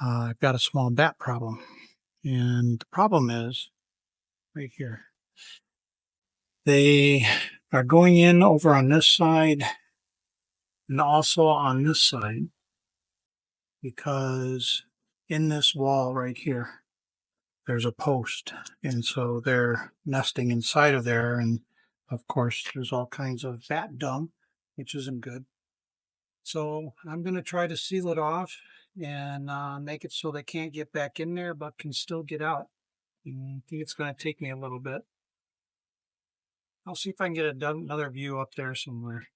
I've got a small bat problem. And the problem is right here. They are going in over on this side and also on this side because in this wall right here, there's a post. And so they're nesting inside of there. And of course, there's all kinds of bat dung, which isn't good. So I'm going to try to seal it off and make it so they can't get back in there, but can still get out. I think it's going to take me a little bit. I'll see if I can get another view up there somewhere.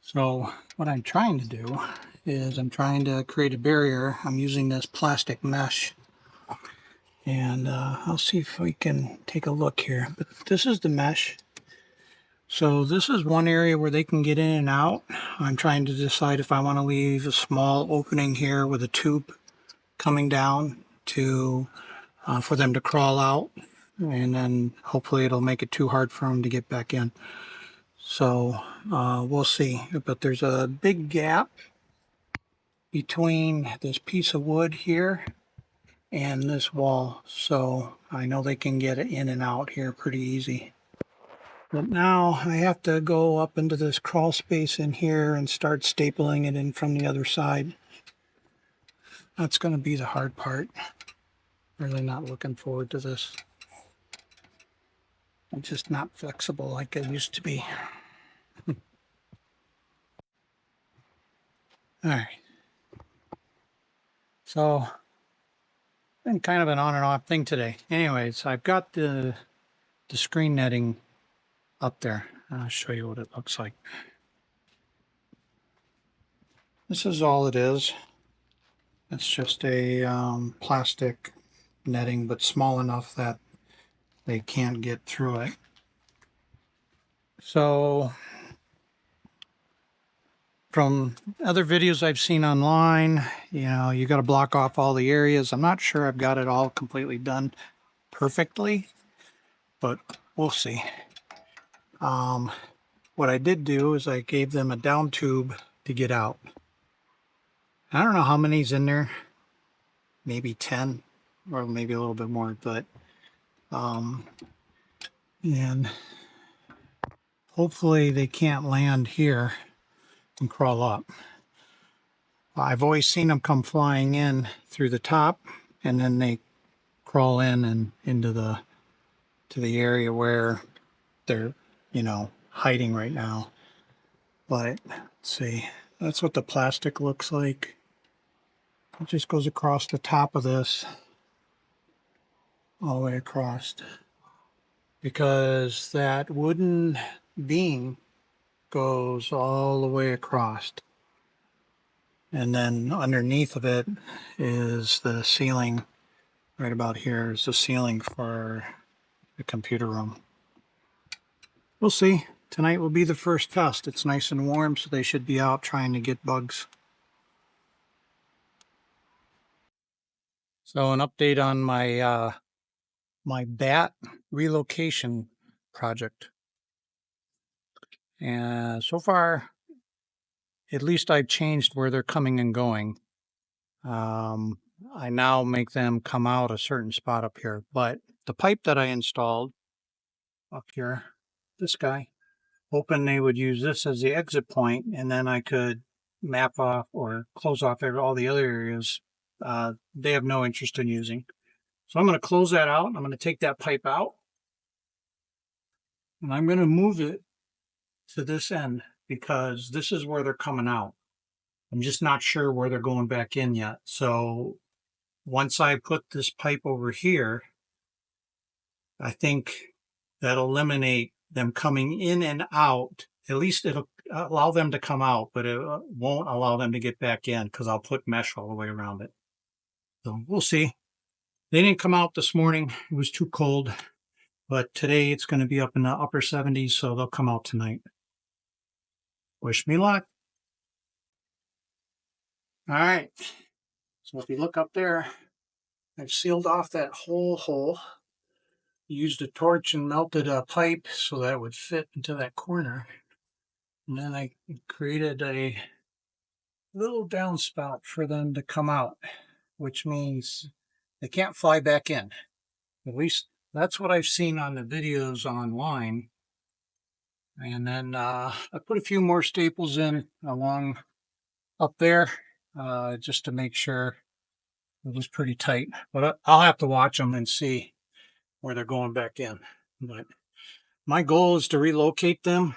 So what I'm trying to do is I'm trying to create a barrier. I'm using this plastic mesh. And I'll see if we can take a look here. But this is the mesh. So this is one area where they can get in and out. I'm trying to decide if I want to leave a small opening here with a tube coming down to for them to crawl out, and then hopefully it'll make it too hard for them to get back in. So we'll see. But there's a big gap between this piece of wood here and this wall, so I know they can get in and out here pretty easy. But now I have to go up into this crawl space in here and start stapling it in from the other side. That's going to be the hard part. Really not looking forward to this. I'm just not flexible like I used to be. Alright. So, been kind of an on and off thing today. Anyways, I've got the screen netting up there. I'll show you what it looks like. This is all it is. It's just a plastic netting, but small enough that they can't get through it. So from other videos I've seen online, you know, you got to block off all the areas. I'm not sure I've got it all completely done perfectly, but we'll see. What I did do is I gave them a down tube to get out. I don't know how many's in there, maybe 10 or maybe a little bit more, but and hopefully they can't land here and crawl up. I've always seen them come flying in through the top, and then they crawl in and into the area where they're, you know, hiding right now. But let's see, that's what the plastic looks like. It just goes across the top of this all the way across, because that wooden beam goes all the way across. And then underneath of it is the ceiling. Right about here is the ceiling for the computer room. We'll see. Tonight will be the first test. It's nice and warm, so they should be out trying to get bugs. So an update on my my bat relocation project. And so far, at least I've changed where they're coming and going. I now make them come out a certain spot up here, but the pipe that I installed up here, this guy, hoping they would use this as the exit point, and then I could map off or close off all the other areas they have no interest in using. So I'm going to close that out. I'm going to take that pipe out, and I'm going to move it to this end because this is where they're coming out. I'm just not sure where they're going back in yet. So once I put this pipe over here, I think that'll eliminate them coming in and out. At least it'll allow them to come out, but it won't allow them to get back in because I'll put mesh all the way around it. So we'll see. They didn't come out this morning. It was too cold. But today it's going to be up in the upper 70s, so they'll come out tonight. Wish me luck. All right. So if you look up there, I've sealed off that whole hole. Used a torch and melted a pipe so that it would fit into that corner. And then I created a little downspout for them to come out, which means they can't fly back in. At least that's what I've seen on the videos online. And then I put a few more staples in along up there just to make sure it was pretty tight. But I'll have to watch them and see where they're going back in. But my goal is to relocate them.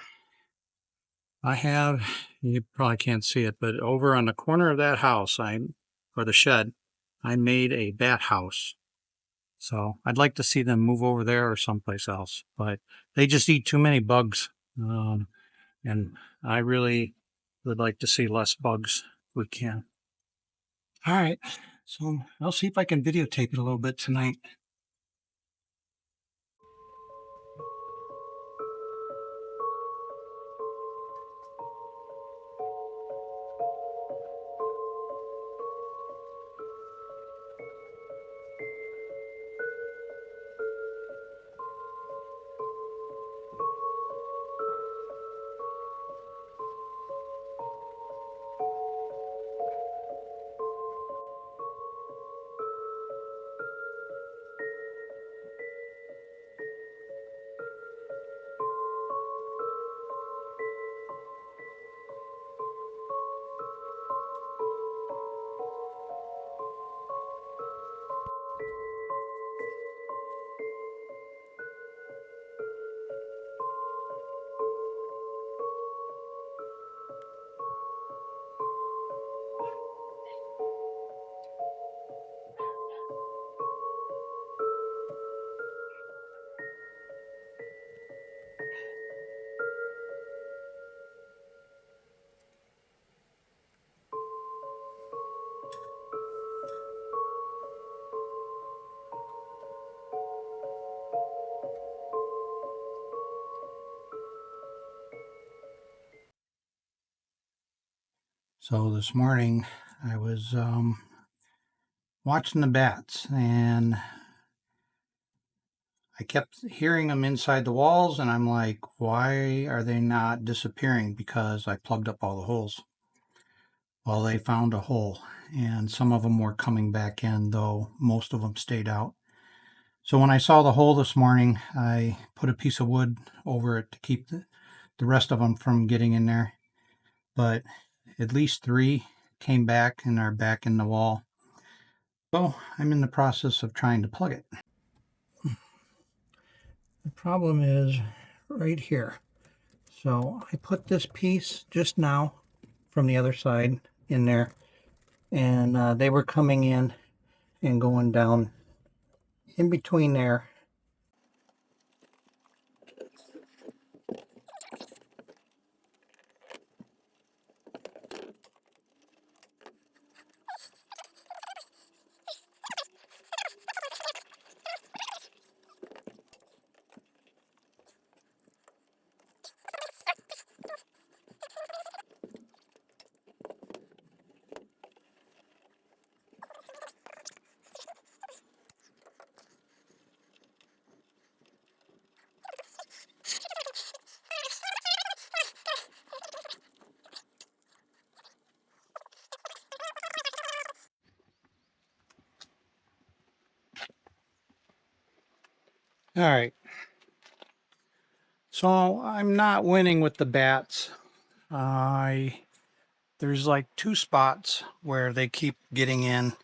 I have, you probably can't see it, but over on the corner of that house, or the shed, I made a bat house. So I'd like to see them move over there or someplace else, but they just eat too many bugs. And I really would like to see less bugs if we can. All right, so I'll see if I can videotape it a little bit tonight. So this morning I was watching the bats, and I kept hearing them inside the walls, and I'm like, why are they not disappearing? Because I plugged up all the holes. Well, they found a hole, and some of them were coming back in, though most of them stayed out. So when I saw the hole this morning, I put a piece of wood over it to keep the rest of them from getting in there. But at least 3 came back and are back in the wall. So I'm in the process of trying to plug it. The problem is right here. So I put this piece just now from the other side in there, and they were coming in and going down in between there. All right. So I'm not winning with the bats. There's like 2 spots where they keep getting in,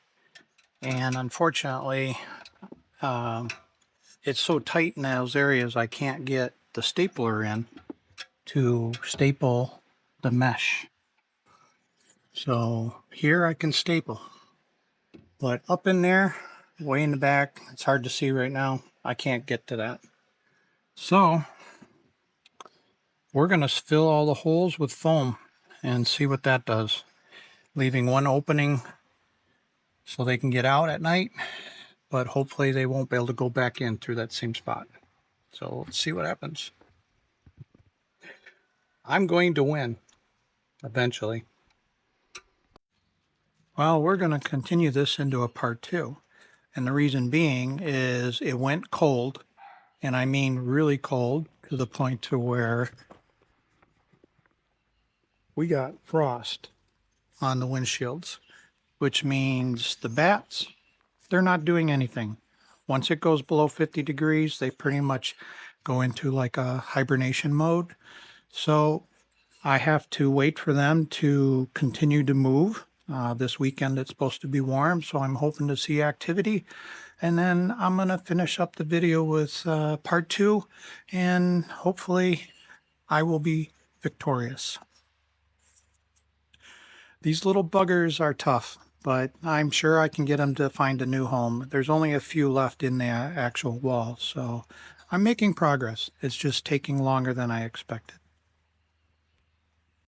and unfortunately, it's so tight in those areas I can't get the stapler in to staple the mesh. So here I can staple, but up in there, way in the back, it's hard to see right now. I can't get to that. So we're going to fill all the holes with foam and see what that does, leaving one opening so they can get out at night, but hopefully they won't be able to go back in through that same spot. So let's see what happens. I'm going to win eventually. Well, we're going to continue this into a part 2. And the reason being is it went cold, and I mean really cold, to the point to where we got frost on the windshields, which means the bats, they're not doing anything. Once it goes below 50 degrees, they pretty much go into like a hibernation mode. So I have to wait for them to continue to move. This weekend it's supposed to be warm, so I'm hoping to see activity. And then I'm going to finish up the video with part 2, and hopefully I will be victorious. These little buggers are tough, but I'm sure I can get them to find a new home. There's only a few left in the actual wall, so I'm making progress. It's just taking longer than I expected.